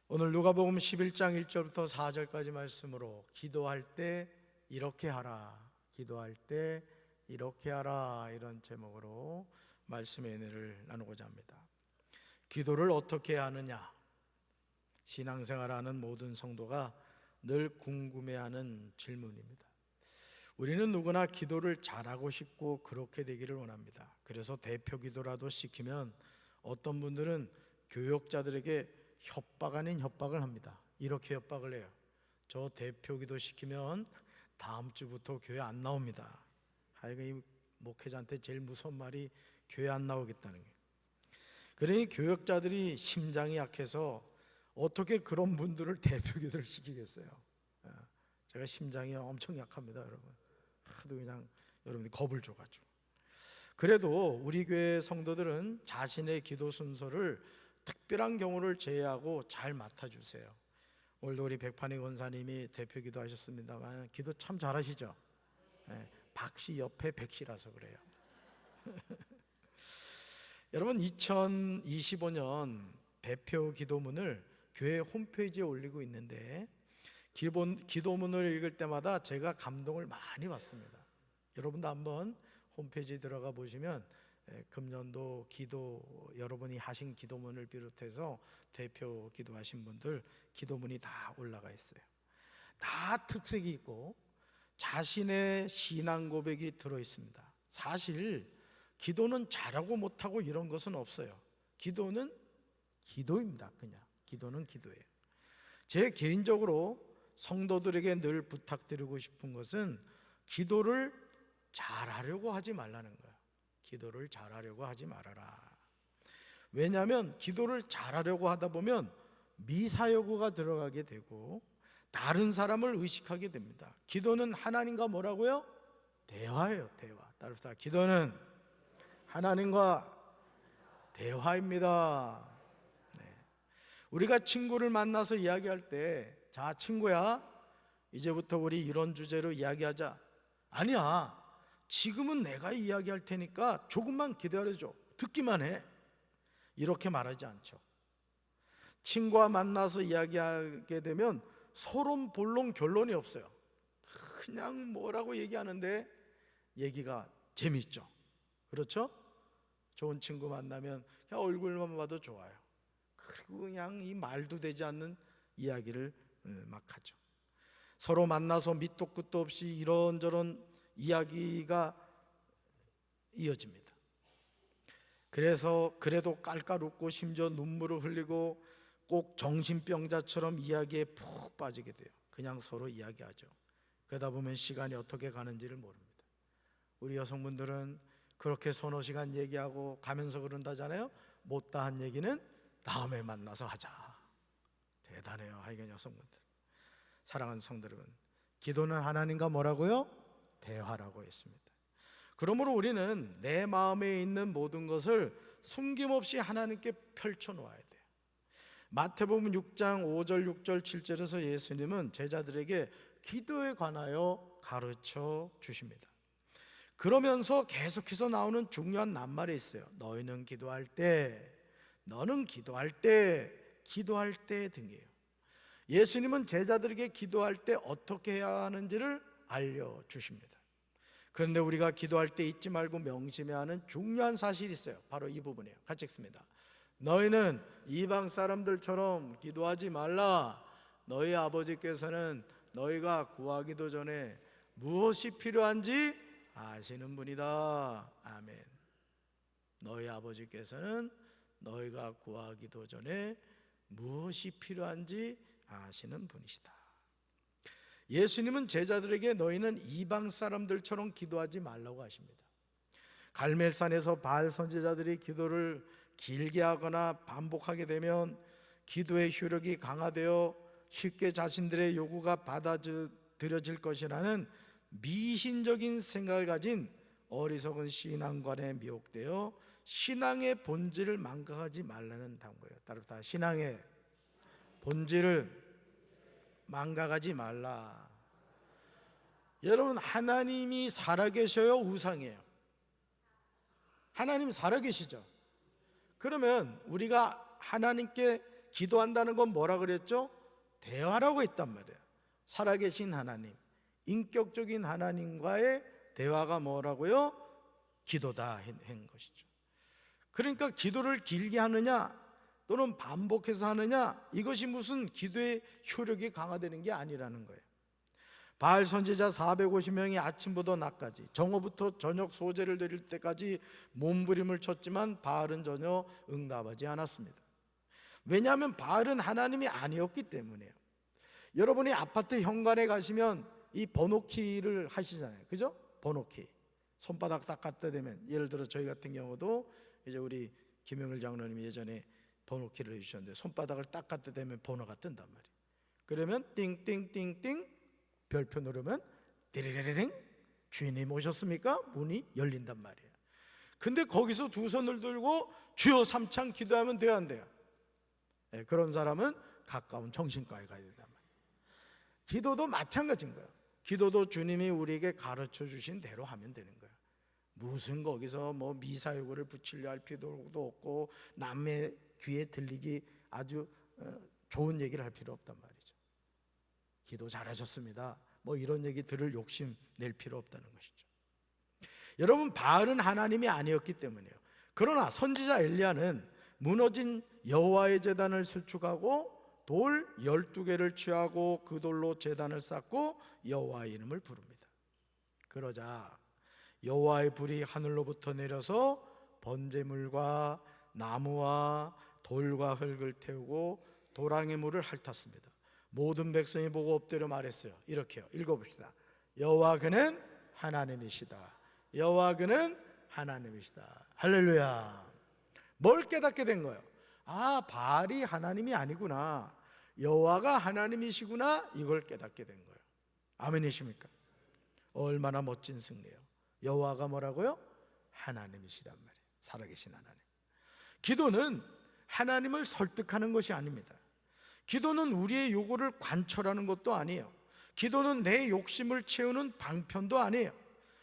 오늘 누가복음 11장 1절부터 4절까지 말씀으로 기도할 때 이렇게 하라, 기도할 때 이렇게 하라, 이런 제목으로 말씀의 은혜를 나누고자 합니다. 기도를 어떻게 하느냐, 신앙생활하는 모든 성도가 늘 궁금해하는 질문입니다. 우리는 누구나 기도를 잘하고 싶고 그렇게 되기를 원합니다. 그래서 대표 기도라도 시키면 어떤 분들은 교역자들에게 협박 아닌 협박을 합니다. 이렇게 협박을 해요. 저 대표 기도 시키면 다음 주부터 교회 안 나옵니다. 하여간 이 목회자한테 제일 무서운 말이 교회 안 나오겠다는 거예요. 그러니 교역자들이 심장이 약해서 어떻게 그런 분들을 대표 기도를 시키겠어요. 제가 심장이 엄청 약합니다, 여러분. 하도 그냥 여러분이 겁을 줘가지고. 그래도 우리 교회 성도들은 자신의 기도 순서를 특별한 경우를 제외하고 잘 맡아주세요. 오늘도 우리 백판희 권사님이 대표 기도하셨습니다만 기도 참 잘하시죠? 네, 박씨 옆에 백씨라서 그래요. 여러분, 2025년 대표 기도문을 교회 홈페이지에 올리고 있는데 기도문을 읽을 때마다 제가 감동을 많이 받습니다. 여러분도 한번 홈페이지에 들어가 보시면 금년도 기도, 여러분이 하신 기도문을 비롯해서 대표 기도하신 분들 기도문이 다 올라가 있어요. 다 특색이 있고 자신의 신앙 고백이 들어 있습니다. 사실 기도는 잘하고 못하고 이런 것은 없어요. 기도는 기도입니다. 그냥 기도는 기도예요. 제 개인적으로 성도들에게 늘 부탁드리고 싶은 것은 기도를 잘하려고 하지 말라는 거예요. 기도를 잘하려고 하지 말아라. 왜냐하면 기도를 잘하려고 하다 보면 미사여구가 들어가게 되고 다른 사람을 의식하게 됩니다. 기도는 하나님과 뭐라고요? 대화예요. 대화. 따라서 기도는 하나님과 대화입니다. 네. 우리가 친구를 만나서 이야기할 때, 자 친구야, 이제부터 우리 이런 주제로 이야기하자. 아니야, 지금은 내가 이야기할 테니까 조금만 기다려줘, 듣기만 해, 이렇게 말하지 않죠. 친구와 만나서 이야기하게 되면 서론 본론 결론이 없어요. 그냥 뭐라고 얘기하는데 얘기가 재미있죠. 그렇죠? 좋은 친구 만나면 그냥 얼굴만 봐도 좋아요. 그리고 그냥 이 말도 되지 않는 이야기를 막 하죠. 서로 만나서 밑도 끝도 없이 이런저런 이야기가 이어집니다. 그래도 깔깔 웃고 심지어 눈물을 흘리고 꼭 정신병자처럼 이야기에 푹 빠지게 돼요. 그냥 서로 이야기하죠. 그러다 보면 시간이 어떻게 가는지를 모릅니다. 우리 여성분들은 그렇게 서너 시간 얘기하고 가면서 그런다잖아요. 못다한 얘기는 다음에 만나서 하자. 대단해요, 하여간 여성분들. 사랑하는 성도 여러분, 기도는 하나님과 뭐라고요? 대화라고 했습니다. 그러므로 우리는 내 마음에 있는 모든 것을 숨김없이 하나님께 펼쳐놓아야 돼요. 마태복음 6장 5절 6절 7절에서 예수님은 제자들에게 기도에 관하여 가르쳐 주십니다. 그러면서 계속해서 나오는 중요한 낱말이 있어요. 너희는 기도할 때, 너는 기도할 때, 기도할 때 등이에요. 예수님은 제자들에게 기도할 때 어떻게 해야 하는지를 알려주십니다. 그런데 우리가 기도할 때 잊지 말고 명심해야 하는 중요한 사실이 있어요. 바로 이 부분이에요. 같이 읽습니다. 너희는 이방 사람들처럼 기도하지 말라. 너희 아버지께서는 너희가 구하기도 전에 무엇이 필요한지 아시는 분이다. 아멘. 너희 아버지께서는 너희가 구하기도 전에 무엇이 필요한지 아시는 분이시다. 예수님은 제자들에게 너희는 이방 사람들처럼 기도하지 말라고 하십니다. 갈멜산에서 바알 선지자들이 기도를 길게 하거나 반복하게 되면 기도의 효력이 강화되어 쉽게 자신들의 요구가 받아들여질 것이라는 미신적인 생각을 가진 어리석은 신앙관에 미혹되어 신앙의 본질을 망각하지 말라는 당부예요. 따라서 신앙의 본질을 망각하지 말라. 여러분, 하나님이 살아계셔요, 우상이에요? 하나님 살아계시죠? 그러면 우리가 하나님께 기도한다는 건 뭐라 그랬죠? 대화라고 했단 말이에요. 살아계신 하나님, 인격적인 하나님과의 대화가 뭐라고요? 기도다 한 것이죠. 그러니까 기도를 길게 하느냐 또는 반복해서 하느냐, 이것이 무슨 기도의 효력이 강화되는 게 아니라는 거예요. 바알 선지자 450명이 아침부터 낮까지, 정오부터 저녁 소제를 드릴 때까지 몸부림을 쳤지만 바알은 전혀 응답하지 않았습니다. 왜냐하면 바알은 하나님이 아니었기 때문이에요. 여러분이 아파트 현관에 가시면 이 번호키를 하시잖아요, 그죠? 번호키, 손바닥 딱 갖다 대면, 예를 들어 저희 같은 경우도 이제 우리 김영일 장로님이 예전에 번호키를 해주셨는데 손바닥을 딱 갖다 대면 번호가 뜬단 말이에요. 그러면 띵띵띵띵 별표 누르면 띠리리링, 주인님 오셨습니까? 문이 열린단 말이에요. 근데 거기서 두 손을 들고 주여 삼창 기도하면 돼요, 안 돼요? 네, 그런 사람은 가까운 정신과에 가야 된단 말이에요. 기도도 마찬가지인 거예요. 기도도 주님이 우리에게 가르쳐 주신 대로 하면 되는 거예요. 무슨 거기서 뭐 미사여구를 붙이려 할 필요도 없고 남의 귀에 들리기 아주 좋은 얘기를 할 필요 없단 말이죠. 기도 잘하셨습니다, 뭐 이런 얘기 들을 욕심 낼 필요 없다는 것이죠. 여러분, 바알은 하나님이 아니었기 때문이에요. 그러나 선지자 엘리야는 무너진 여호와의 제단을 수축하고 돌 12개를 취하고 그 돌로 제단을 쌓고 여호와의 이름을 부릅니다. 그러자 여호와의 불이 하늘로부터 내려서 번제물과 나무와 돌과 흙을 태우고 도랑의 물을 핥았습니다. 모든 백성이 보고 엎드려 말했어요. 이렇게요, 읽어봅시다. 여호와 그는 하나님이시다. 여호와 그는 하나님이시다. 할렐루야. 뭘 깨닫게 된 거예요? 아, 바알이 하나님이 아니구나, 여호와가 하나님이시구나, 이걸 깨닫게 된 거예요. 아멘이십니까? 얼마나 멋진 승리예요. 여호와가 뭐라고요? 하나님이시란 말이에요. 살아계신 하나님. 기도는 하나님을 설득하는 것이 아닙니다. 기도는 우리의 요구를 관철하는 것도 아니에요. 기도는 내 욕심을 채우는 방편도 아니에요.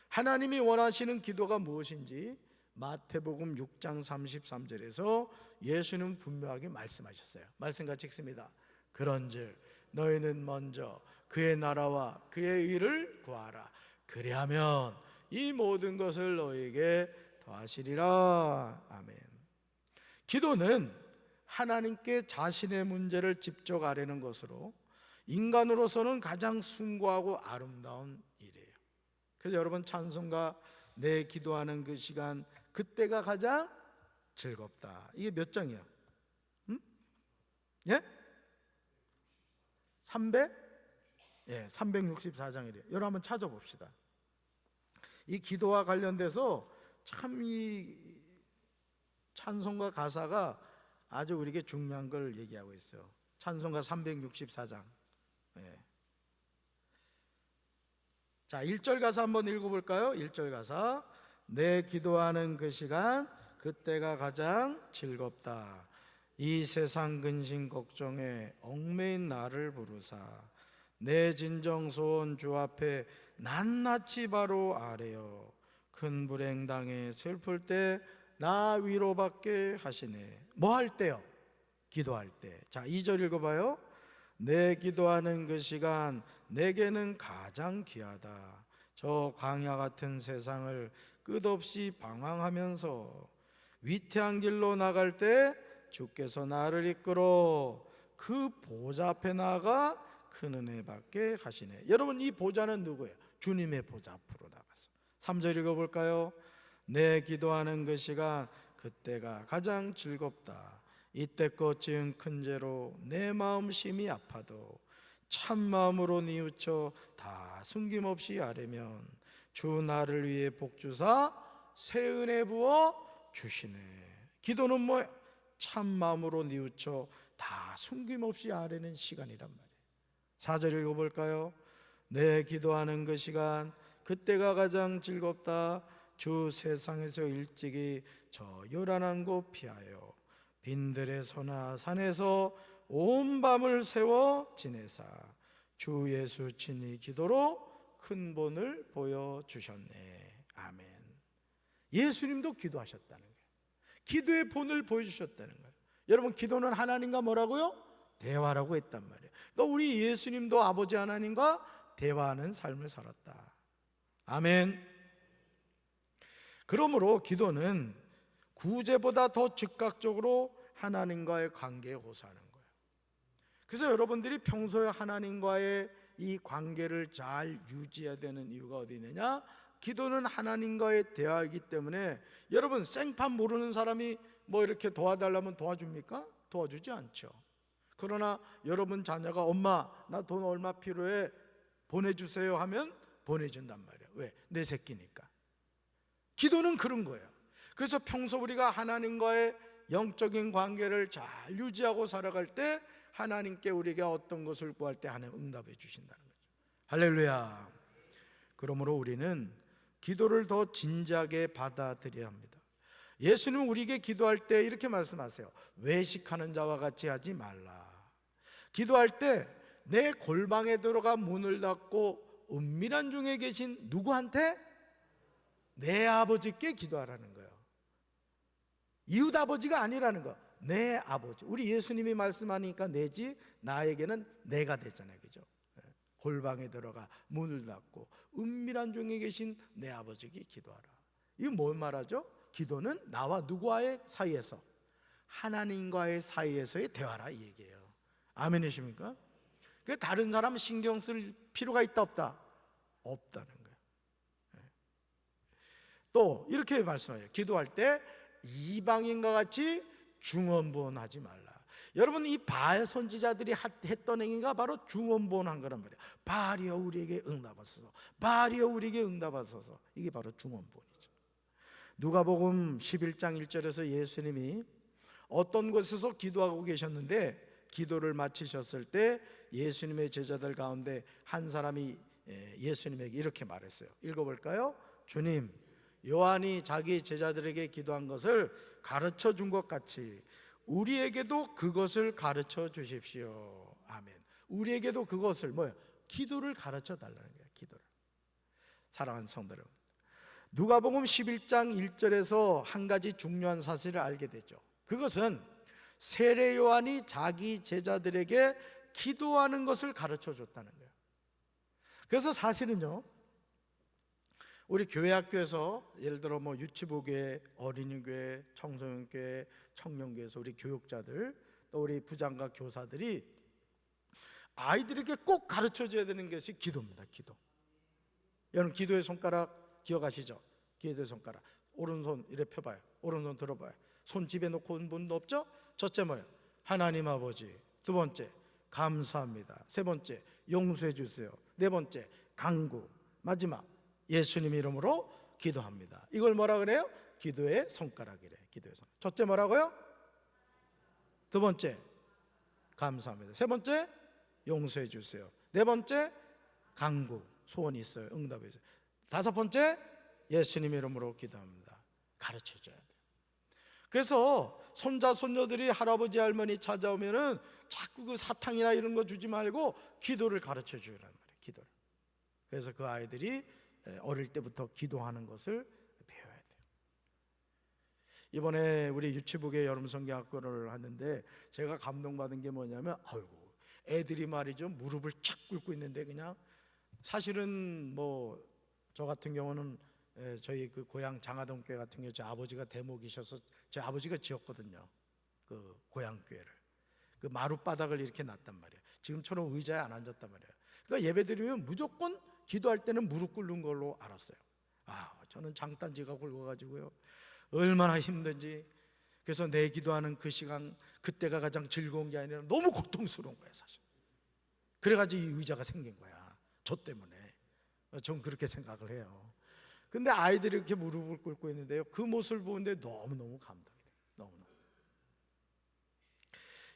하나님이 원하시는 기도가 무엇인지 마태복음 6장 33절에서 예수는 분명하게 말씀하셨어요. 말씀 같이 읽습니다. 그런즉 너희는 먼저 그의 나라와 그의 의를 구하라. 그리하면 이 모든 것을 너희에게 더하시리라. 아멘. 기도는 하나님께 자신의 문제를 직접 아뢰는 것으로 인간으로서는 가장 숭고하고 아름다운 일이에요. 그래서 여러분, 찬송가 내 기도하는 그 시간, 그때가 가장 즐겁다, 이게 몇 장이야? 예? 364장이래요. 여러분 한번 찾아봅시다. 이 기도와 관련돼서 참 이 찬송가 가사가 아주 우리에게 중요한 걸 얘기하고 있어요. 찬송가 364장. 예. 자, 1절 가사 한번 읽어볼까요? 1절 가사. 내 기도하는 그 시간, 그때가 가장 즐겁다. 이 세상 근심 걱정에 얽매인 나를 부르사 내 진정 소원 주 앞에 낱낱이 바로 아뢰어 큰 불행 당해 슬플 때 나 위로받게 하시네. 뭐 할 때요? 기도할 때. 자, 2절 읽어봐요. 내 기도하는 그 시간 내게는 가장 귀하다. 저 광야 같은 세상을 끝없이 방황하면서 위태한 길로 나갈 때 주께서 나를 이끌어 그 보좌 앞에 나가 큰 은혜 받게 하시네. 여러분, 이 보좌는 누구예요? 주님의 보좌 앞으로 나가서. 3절 읽어볼까요? 내 기도하는 그 시간 그때가 가장 즐겁다. 이때껏 지은 큰 죄로 내 마음 심히 아파도 참 마음으로 뉘우쳐 다 숨김없이 아뢰면 주 나를 위해 복주사 새 은혜 부어 주시네. 기도는 뭐예요? 참 마음으로 뉘우쳐 다 숨김없이 아뢰는 시간이란 말이에요. 4절 읽어볼까요? 내 기도하는 그 시간 그때가 가장 즐겁다. 주 세상에서 일찍이 저 요란한 곳 피하여 빈들의 서나 산에서 온 밤을 새워 지내사 주 예수 친히 기도로 큰 본을 보여주셨네. 아멘. 예수님도 기도하셨다는 거예요. 기도의 본을 보여주셨다는 거예요. 여러분, 기도는 하나님과 뭐라고요? 대화라고 했단 말이에요. 그러니까 우리 예수님도 아버지 하나님과 대화하는 삶을 살았다. 아멘. 그러므로 기도는 구제보다 더 즉각적으로 하나님과의 관계에 호소하는 거예요. 그래서 여러분들이 평소에 하나님과의 이 관계를 잘 유지해야 되는 이유가 어디 있느냐? 기도는 하나님과의 대화이기 때문에 여러분, 생판 모르는 사람이 뭐 이렇게 도와달라면 도와줍니까? 도와주지 않죠. 그러나 여러분 자녀가 엄마 나 돈 얼마 필요해 보내주세요 하면 보내준단 말이에요. 왜? 내 새끼니까. 기도는 그런 거예요. 그래서 평소 우리가 하나님과의 영적인 관계를 잘 유지하고 살아갈 때 하나님께 우리가 어떤 것을 구할 때 하나님 응답해 주신다는 거죠. 할렐루야. 그러므로 우리는 기도를 더 진지하게 받아들여야 합니다. 예수님은 우리에게 기도할 때 이렇게 말씀하세요. 외식하는 자와 같이 하지 말라. 기도할 때 내 골방에 들어가 문을 닫고 은밀한 중에 계신 누구한테? 내 아버지께 기도하라는 거예요. 이웃 아버지가 아니라는 거. 내 아버지. 우리 예수님이 말씀하니까 내지 나에게는 내가 되잖아요, 그죠? 골방에 들어가 문을 닫고 은밀한 중에 계신 내 아버지께 기도하라. 이거 뭘 말하죠? 기도는 나와 누구와의 사이에서, 하나님과의 사이에서의 대화라 이 얘기예요. 아멘이십니까? 그 다른 사람 신경 쓸 필요가 있다 없다? 없다는 거예요. 또 이렇게 말씀해요. 기도할 때 이방인과 같이 중언부언하지 말라. 여러분, 이 바알 선지자들이 했던 행위가 바로 중언부언한 거란 말이에요. 바알이여 우리에게 응답하소서, 바알이여 우리에게 응답하소서. 이게 바로 중언부언이죠. 누가복음 11장 1절에서 예수님이 어떤 곳에서 기도하고 계셨는데 기도를 마치셨을 때 예수님의 제자들 가운데 한 사람이 예수님에게 이렇게 말했어요. 읽어볼까요? 주님, 요한이 자기 제자들에게 기도한 것을 가르쳐 준 것 같이 우리에게도 그것을 가르쳐 주십시오. 아멘. 우리에게도 그것을 뭐예요? 기도를 가르쳐 달라는 거예요. 기도를. 사랑하는 성도 여러분, 누가복음 11장 1절에서 한 가지 중요한 사실을 알게 되죠. 그것은 세례 요한이 자기 제자들에게 기도하는 것을 가르쳐 줬다는 거예요. 그래서 사실은요, 우리 교회 학교에서 예를 들어 뭐 유치부교회, 어린이교회, 청소년교회, 청년교회에서 우리 교육자들 또 우리 부장과 교사들이 아이들에게 꼭 가르쳐줘야 되는 것이 기도입니다. 기도. 여러분, 기도의 손가락 기억하시죠? 기도의 손가락. 오른손 이렇게 펴봐요. 오른손 들어봐요. 손 집에 놓고 온 분도 없죠? 첫째 뭐예요? 하나님 아버지. 두 번째 감사합니다. 세 번째 용서해 주세요. 네 번째 간구. 마지막 예수님 이름으로 기도합니다. 이걸 뭐라 그래요? 기도의 손가락이래. 기도의 손가락. 첫째 뭐라고요? 두 번째 감사합니다. 세 번째 용서해 주세요. 네 번째 간구. 소원이 있어요. 응답해 주세요. 다섯 번째 예수님 이름으로 기도합니다. 가르쳐 줘야 돼요. 그래서 손자 손녀들이 할아버지 할머니 찾아오면은 자꾸 그 사탕이나 이런 거 주지 말고 기도를 가르쳐 주라는 말이에요. 기도를. 그래서 그 아이들이 어릴 때부터 기도하는 것을 배워야 돼요. 이번에 우리 유치부계 여름 성경학교를 하는데 제가 감동받은 게 뭐냐면, 아이고 애들이 말이죠, 무릎을 착 꿇고 있는데 그냥, 사실은 뭐 저 같은 경우는 저희 그 고향 장하동 교회 같은 경우 제 아버지가 대목이셔서 제 아버지가 지었거든요. 그 고향 교회를. 그 마룻바닥을 이렇게 놨단 말이에요. 지금처럼 의자에 안 앉았단 말이에요. 그러니까 예배드리면 무조건 기도할 때는 무릎 꿇는 걸로 알았어요. 저는 장단지가 굵어가지고요, 얼마나 힘든지. 그래서 내 기도하는 그 시간, 그때가 가장 즐거운 게 아니라 너무 고통스러운 거예요, 사실. 그래가지고 이 의자가 생긴 거야, 저 때문에. 전 그렇게 생각을 해요. 근데 아이들이 이렇게 무릎을 꿇고 있는데요, 그 모습을 보는데 너무너무 감동이 돼요. 너무너무.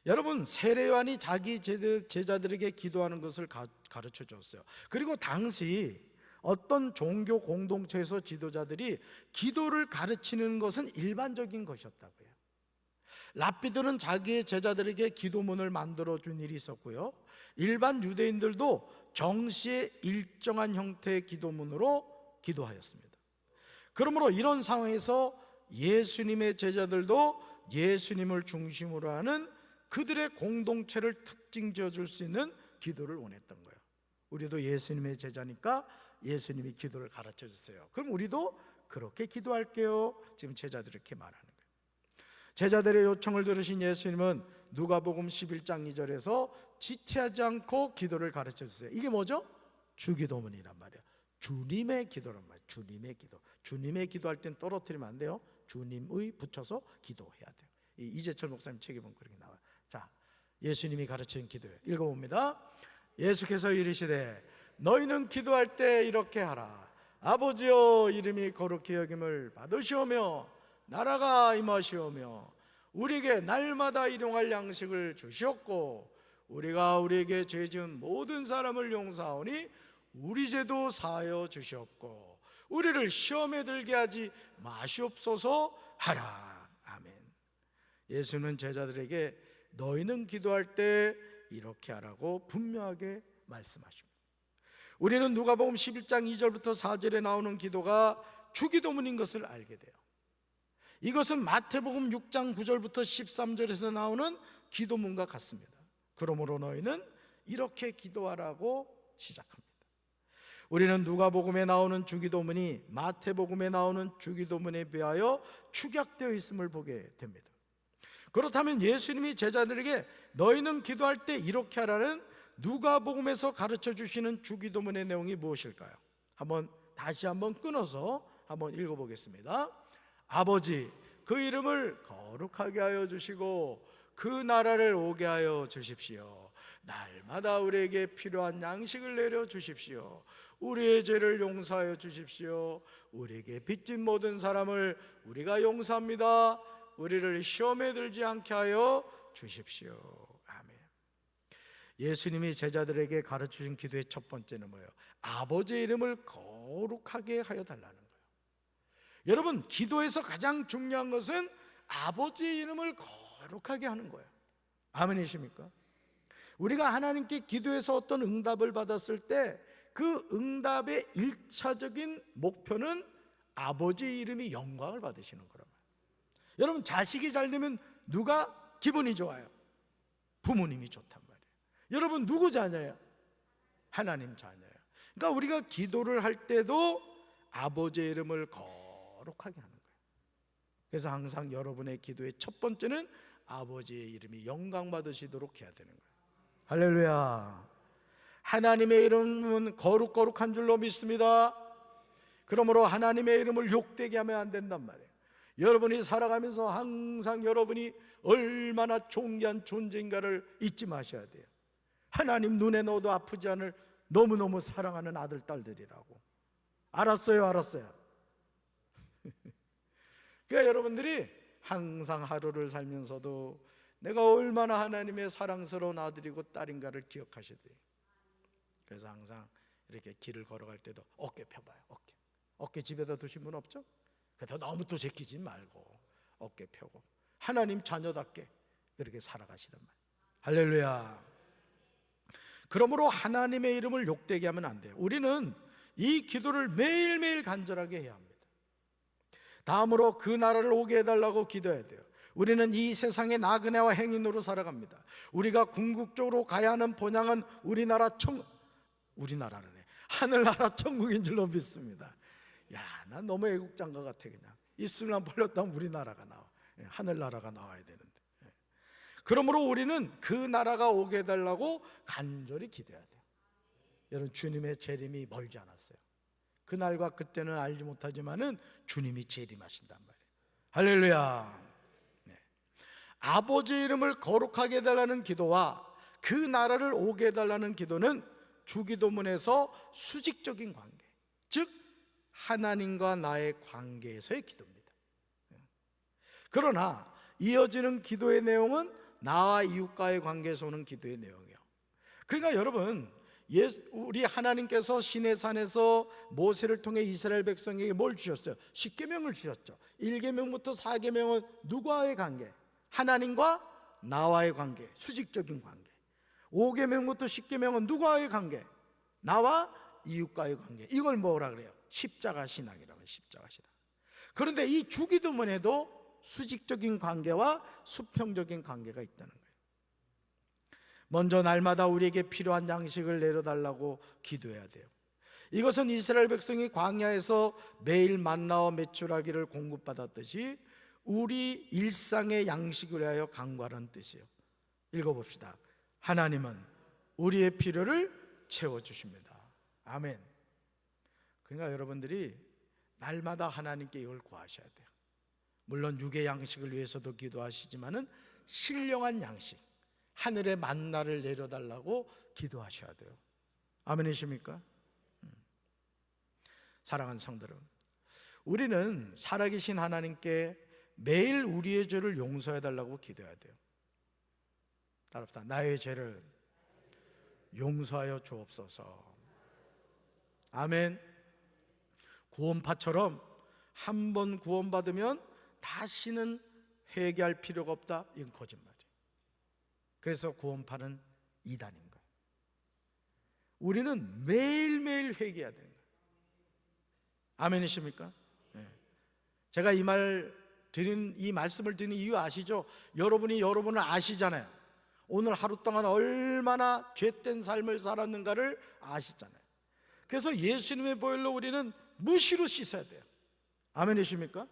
여러분, 세례 요한이 자기 제자들에게 기도하는 것을 가르쳐 줬어요. 그리고 당시 어떤 종교 공동체에서 지도자들이 기도를 가르치는 것은 일반적인 것이었다고요. 랍비들은 자기의 제자들에게 기도문을 만들어 준 일이 있었고요, 일반 유대인들도 정시의 일정한 형태의 기도문으로 기도하였습니다. 그러므로 이런 상황에서 예수님의 제자들도 예수님을 중심으로 하는 그들의 공동체를 특징 지어줄 수 있는 기도를 원했던 거예요. 우리도 예수님의 제자니까 예수님이 기도를 가르쳐 주세요. 그럼 우리도 그렇게 기도할게요. 지금 제자들이 이렇게 말하는 거예요. 제자들의 요청을 들으신 예수님은 누가복음 11장 2절에서 지체하지 않고 기도를 가르쳐 주세요. 이게 뭐죠? 주기도문이란 말이에요. 주님의 기도란 말이에요. 주님의 기도. 주님의 기도할 땐 떨어뜨리면 안 돼요. 주님의 붙여서 기도해야 돼요. 이재철 목사님 책에 보면 그렇게 나와요. 자, 예수님이 가르친 기도예요. 읽어봅니다. 예수께서 이르시되 너희는 기도할 때 이렇게 하라. 아버지여, 이름이 거룩히 여김을 받으시오며 나라가 임하시오며 우리에게 날마다 일용할 양식을 주시옵고 우리가 우리에게 죄 지은 모든 사람을 용서하오니 우리 죄도 사하여 주시옵고 우리를 시험에 들게 하지 마시옵소서 하라. 아멘. 예수는 제자들에게 너희는 기도할 때 이렇게 하라고 분명하게 말씀하십니다. 우리는 누가복음 11장 2절부터 4절에 나오는 기도가 주기도문인 것을 알게 돼요. 이것은 마태복음 6장 9절부터 13절에서 나오는 기도문과 같습니다. 그러므로 너희는 이렇게 기도하라고 시작합니다. 우리는 누가복음에 나오는 주기도문이 마태복음에 나오는 주기도문에 비하여 축약되어 있음을 보게 됩니다. 그렇다면 예수님이 제자들에게 너희는 기도할 때 이렇게 하라는 누가복음에서 가르쳐 주시는 주기도문의 내용이 무엇일까요? 다시 한번 끊어서 한번 읽어보겠습니다. 아버지, 그 이름을 거룩하게 하여 주시고 그 나라를 오게 하여 주십시오. 날마다 우리에게 필요한 양식을 내려 주십시오. 우리의 죄를 용서하여 주십시오. 우리에게 빚진 모든 사람을 우리가 용서합니다. 우리를 시험에 들지 않게 하여 주십시오. 아멘. 예수님이 제자들에게 가르치신 기도의 첫 번째는 뭐예요? 아버지의 이름을 거룩하게 하여 달라는 거예요. 여러분, 기도에서 가장 중요한 것은 아버지의 이름을 거룩하게 하는 거예요. 아멘이십니까? 우리가 하나님께 기도해서 어떤 응답을 받았을 때 그 응답의 1차적인 목표는 아버지의 이름이 영광을 받으시는 거라고요. 여러분, 자식이 잘 되면 누가 기분이 좋아요? 부모님이 좋단 말이에요. 여러분, 누구 자녀예요? 하나님 자녀예요. 그러니까 우리가 기도를 할 때도 아버지의 이름을 거룩하게 하는 거예요. 그래서 항상 여러분의 기도의 첫 번째는 아버지의 이름이 영광 받으시도록 해야 되는 거예요. 할렐루야. 하나님의 이름은 거룩한 줄로 믿습니다. 그러므로 하나님의 이름을 욕되게 하면 안 된단 말이에요. 여러분이 살아가면서 항상 여러분이 얼마나 존귀한 존재인가를 잊지 마셔야 돼요. 하나님 눈에 넣어도 아프지 않을 너무너무 사랑하는 아들, 딸들이라고. 알았어요? 그러니까 여러분들이 항상 하루를 살면서도 내가 얼마나 하나님의 사랑스러운 아들이고 딸인가를 기억하셔야 돼요. 그래서 항상 이렇게 길을 걸어갈 때도 어깨 펴봐요. 어깨 집에다 두신 분 없죠? 그래도 너무 또 제끼지 말고 어깨 펴고 하나님 자녀답게 그렇게 살아가시란 말이에요. 할렐루야. 그러므로 하나님의 이름을 욕되게 하면 안 돼요. 우리는 이 기도를 매일매일 간절하게 해야 합니다. 다음으로 그 나라를 오게 해달라고 기도해야 돼요. 우리는 이 세상의 나그네와 행인으로 살아갑니다. 우리가 궁극적으로 가야 하는 본향은 우리나라라네. 하늘나라 천국인 줄로 믿습니다. 야, 난 너무 애국장가 같아. 그냥 입술만 벌렸다면 우리나라가 나와. 하늘나라가 나와야 되는데. 그러므로 우리는 그 나라가 오게 해달라고 간절히 기도해야 돼요. 여러분, 주님의 재림이 멀지 않았어요. 그날과 그때는 알지 못하지만은 주님이 재림하신단 말이에요. 할렐루야. 네. 아버지 이름을 거룩하게 해달라는 기도와 그 나라를 오게 해달라는 기도는 주기도문에서 수직적인 관계, 즉 하나님과 나의 관계에서의 기도입니다. 그러나 이어지는 기도의 내용은 나와 이웃과의 관계에서 오는 기도의 내용이에요. 그러니까 여러분, 우리 하나님께서 시내산에서 모세를 통해 이스라엘 백성에게 뭘 주셨어요? 10계명을 주셨죠. 1계명부터 4계명은 누구와의 관계? 하나님과 나와의 관계, 수직적인 관계. 5계명부터 10계명은 누구와의 관계? 나와 이웃과의 관계. 이걸 뭐라 그래요? 십자가 신앙이라고 해요. 십자가 신앙. 그런데 이 주기도문에도 수직적인 관계와 수평적인 관계가 있다는 거예요. 먼저 날마다 우리에게 필요한 양식을 내려달라고 기도해야 돼요. 이것은 이스라엘 백성이 광야에서 매일 만나와 메추라기를 공급받았듯이 우리 일상의 양식을 위하여 간구하라는 뜻이에요. 읽어봅시다. 하나님은 우리의 필요를 채워주십니다. 아멘. 그러니까 여러분들이 날마다 하나님께 이걸 구하셔야 돼요. 물론 육의 양식을 위해서도 기도하시지만은 신령한 양식, 하늘의 만나를 내려달라고 기도하셔야 돼요. 아멘이십니까? 사랑하는 성도들, 우리는 살아계신 하나님께 매일 우리의 죄를 용서해달라고 기도해야 돼요. 따라합시다. 나의 죄를 용서하여 주옵소서. 아멘. 구원파처럼 한 번 구원받으면 다시는 회개할 필요가 없다, 이건 거짓말이에요. 그래서 구원파는 이단인 거예요. 우리는 매일매일 회개해야 되는 거예요. 아멘이십니까? 네. 제가 이 말씀을 드리는 이유 아시죠? 여러분이 여러분을 아시잖아요. 오늘 하루 동안 얼마나 죄된 삶을 살았는가를 아시잖아요. 그래서 예수님의 보혈로 우리는 무시로 씻어야 돼요. 아멘이십니까?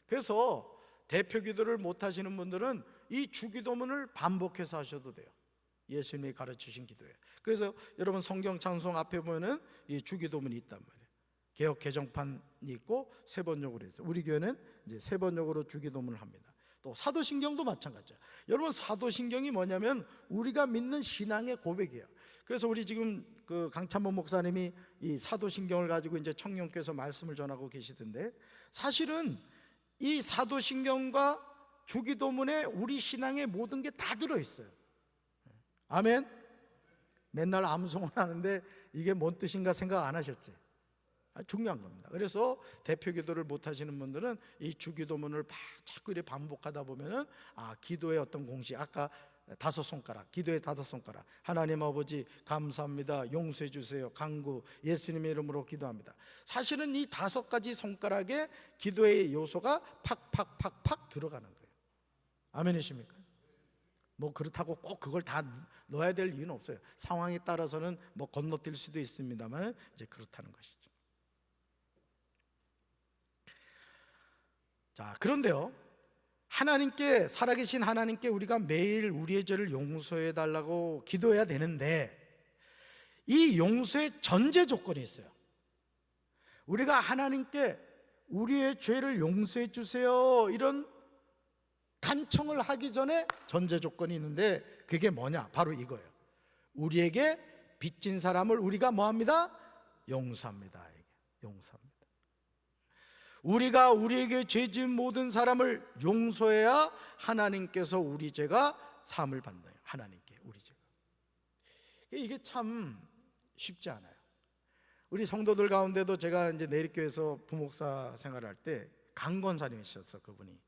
그래서 대표 기도를 못 하시는 분들은 이 주기도문을 반복해서 하셔도 돼요. 예수님이 가르치신 기도예요. 그래서 여러분 성경 찬송 앞에 보면은 이 주기도문이 있단 말이에요. 개역 개정판이 있고 세번역으로 있어요. 우리 교회는 이제 세번역으로 주기도문을 합니다. 또 사도신경도 마찬가지예요. 여러분 사도신경이 뭐냐면 우리가 믿는 신앙의 고백이에요. 그래서 우리 지금 그 강찬범 목사님이 이 사도신경을 가지고 이제 청년께서 말씀을 전하고 계시던데, 사실은 이 사도신경과 주기도문에 우리 신앙의 모든 게 다 들어있어요. 아멘. 맨날 암송을 하는데 이게 뭔 뜻인가 생각 안 하셨지? 중요한 겁니다. 그래서 대표 기도를 못 하시는 분들은 이 주기도문을 자꾸 이렇게 반복하다 보면은 기도의 어떤 공식, 아까 5손가락, 기도의 5손가락, 하나님 아버지 감사합니다, 용서해 주세요, 간구, 예수님의 이름으로 기도합니다. 사실은 이 5가지 손가락에 기도의 요소가 팍팍팍팍 들어가는 거예요. 아멘이십니까? 뭐 그렇다고 꼭 그걸 다 넣어야 될 이유는 없어요. 상황에 따라서는 뭐 건너뛸 수도 있습니다만 이제 그렇다는 것이죠. 자, 그런데요, 하나님께, 살아계신 하나님께 우리가 매일 우리의 죄를 용서해 달라고 기도해야 되는데, 이 용서의 전제 조건이 있어요. 우리가 하나님께 우리의 죄를 용서해 주세요 이런 간청을 하기 전에 전제 조건이 있는데, 그게 뭐냐? 바로 이거예요. 우리에게 빚진 사람을 우리가 뭐합니다? 용서합니다. 용서합니다. 우리가 우리에게 죄진 모든 사람을 용서해야 하나님께서 우리 죄가 사함을 받나요? 하나님께 우리 죄가. 이게 참 쉽지 않아요. 우리 성도들 가운데도 제가 이제 내립교회에서 부목사 생활할 때 강권사님이셨어. 그분이,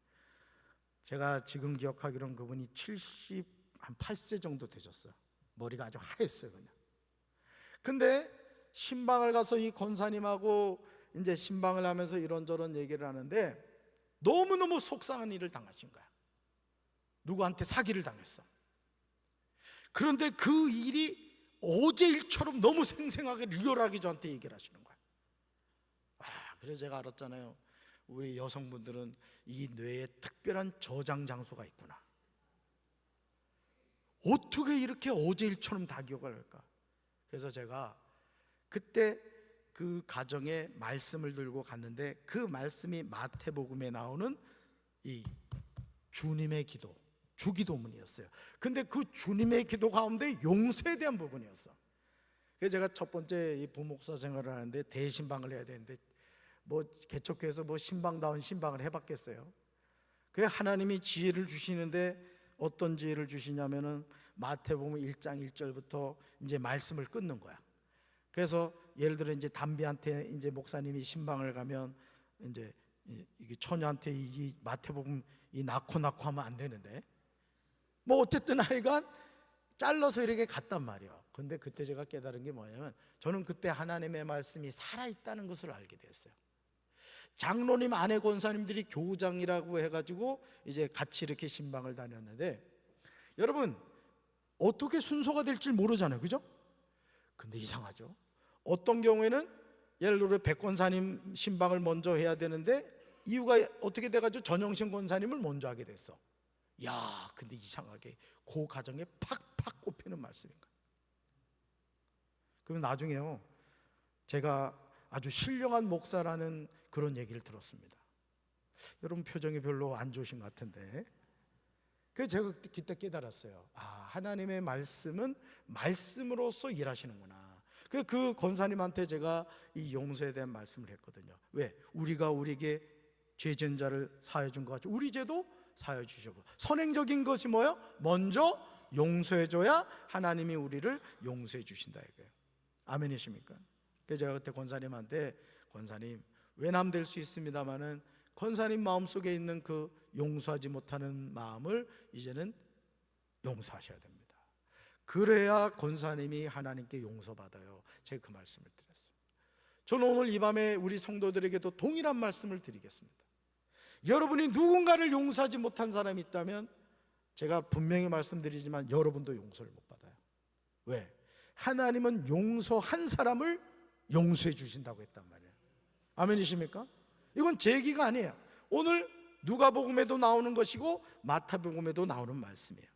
제가 지금 기억하기로는 그분이 78세 정도 되셨어요. 머리가 아주 하였어요 그냥. 근데 신방을 가서 이 권사님하고 이제 신방을 하면서 이런저런 얘기를 하는데 너무너무 속상한 일을 당하신 거야. 누구한테 사기를 당했어. 그런데 그 일이 어제 일처럼 너무 생생하게 리얼하게 저한테 얘기를 하시는 거야. 그래서 제가 알았잖아요. 우리 여성분들은 이 뇌에 특별한 저장 장소가 있구나. 어떻게 이렇게 어제 일처럼 다 기억을 할까? 그래서 제가 그때 그 가정에 말씀을 들고 갔는데, 그 말씀이 마태복음에 나오는 이 주님의 기도, 주기도문이었어요. 근데 그 주님의 기도 가운데 용서에 대한 부분이었어. 그래서 제가 첫 번째 이 부목사 생활을 하는데 대신방을 해야 되는데, 뭐 개척해서 뭐 신방다운 신방을 해봤겠어요. 그 하나님이 지혜를 주시는데 어떤 지혜를 주시냐면은 마태복음 1장 1절부터 이제 말씀을 끊는 거야. 그래서 예를 들어 이제 담비한테 이제 목사님이 신방을 가면 이제 이게 처녀한테 이 마태복음 이 낳고 하면 안 되는데, 뭐 어쨌든 하여간 잘라서 이렇게 갔단 말이에요. 근데 그때 제가 깨달은 게 뭐냐면, 저는 그때 하나님의 말씀이 살아있다는 것을 알게 됐어요. 장로님 아내 권사님들이 교우장이라고 해가지고 이제 같이 이렇게 신방을 다녔는데, 여러분 어떻게 순서가 될지 모르잖아요, 그죠? 근데 이상하죠. 어떤 경우에는 예를 들어 백권사님 신방을 먼저 해야 되는데 이유가 어떻게 돼가지고 전영신 권사님을 먼저 하게 됐어. 야, 근데 이상하게 그 가정에 팍팍 꼽히는 말씀인가. 그러면 나중에요, 제가 아주 신령한 목사라는 그런 얘기를 들었습니다. 여러분 표정이 별로 안 좋으신 것 같은데, 그래서 제가 그때 깨달았어요. 하나님의 말씀은 말씀으로서 일하시는구나. 그 권사님한테 제가 이 용서에 대한 말씀을 했거든요. 왜? 우리가 우리에게 죄 지은 자를 사하여 준 것 같이 우리 죄도 사하여 주시고, 선행적인 것이 뭐예요? 먼저 용서해 줘야 하나님이 우리를 용서해 주신다 이거예요. 아멘이십니까? 그래서 제가 그때 권사님한테, 권사님 외남 될 수 있습니다마는 권사님 마음속에 있는 그 용서하지 못하는 마음을 이제는 용서하셔야 됩니다. 그래야 권사님이 하나님께 용서받아요. 제가 그 말씀을 드렸어요. 저는 오늘 이 밤에 우리 성도들에게도 동일한 말씀을 드리겠습니다. 여러분이 누군가를 용서하지 못한 사람이 있다면 제가 분명히 말씀드리지만 여러분도 용서를 못 받아요. 왜? 하나님은 용서한 사람을 용서해 주신다고 했단 말이에요. 아멘이십니까? 이건 제 얘기가 아니에요. 오늘 누가복음에도 나오는 것이고 마태복음에도 나오는 말씀이에요.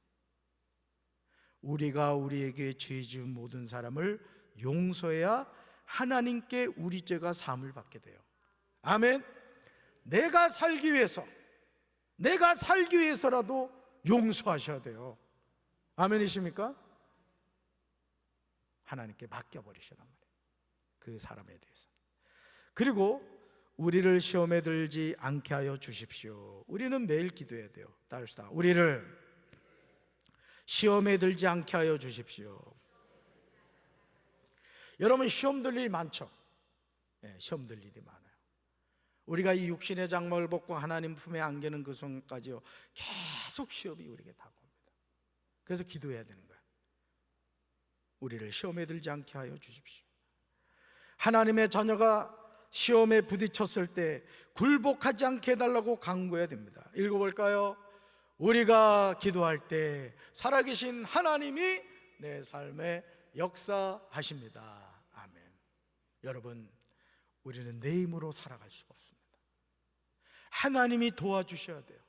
우리가 우리에게 죄 지은 모든 사람을 용서해야 하나님께 우리 죄가 사함을 받게 돼요. 아멘. 내가 살기 위해서라도 용서하셔야 돼요. 아멘이십니까? 하나님께 맡겨버리시란 말이에요, 그 사람에 대해서. 그리고 우리를 시험에 들지 않게 하여 주십시오. 우리는 매일 기도해야 돼요. 따릅시다. 우리를 시험에 들지 않게 하여 주십시오. 여러분 시험 들 일이 많죠? 네, 시험 들 일이 많아요. 우리가 이 육신의 장막을 벗고 하나님 품에 안기는 그 순간까지요, 계속 시험이 우리에게 다가옵니다. 그래서 기도해야 되는 거예요. 우리를 시험에 들지 않게 하여 주십시오. 하나님의 자녀가 시험에 부딪혔을 때 굴복하지 않게 해달라고 간구해야 됩니다. 읽어볼까요? 우리가 기도할 때 살아계신 하나님이 내 삶에 역사하십니다. 아멘. 여러분, 우리는 내 힘으로 살아갈 수가 없습니다. 하나님이 도와주셔야 돼요.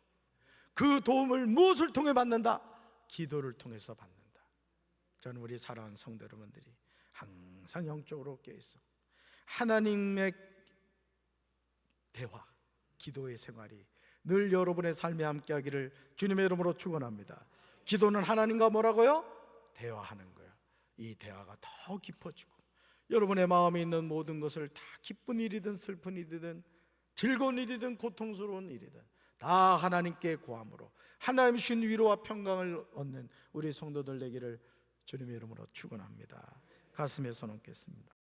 그 도움을 무엇을 통해 받는다? 기도를 통해서 받는다. 저는 우리 사랑하는 성도 여러분들이 항상 영적으로 깨어있어 하나님의 대화, 기도의 생활이 늘 여러분의 삶에 함께하기를 주님의 이름으로 축원합니다. 기도는 하나님과 뭐라고요? 대화하는 거예요. 이 대화가 더 깊어지고 여러분의 마음에 있는 모든 것을 다 기쁜 일이든 슬픈 일이든 즐거운 일이든 고통스러운 일이든 다 하나님께 구함으로 하나님 주신 위로와 평강을 얻는 우리 성도들 되기를 주님의 이름으로 축원합니다. 가슴에 손 얹겠습니다.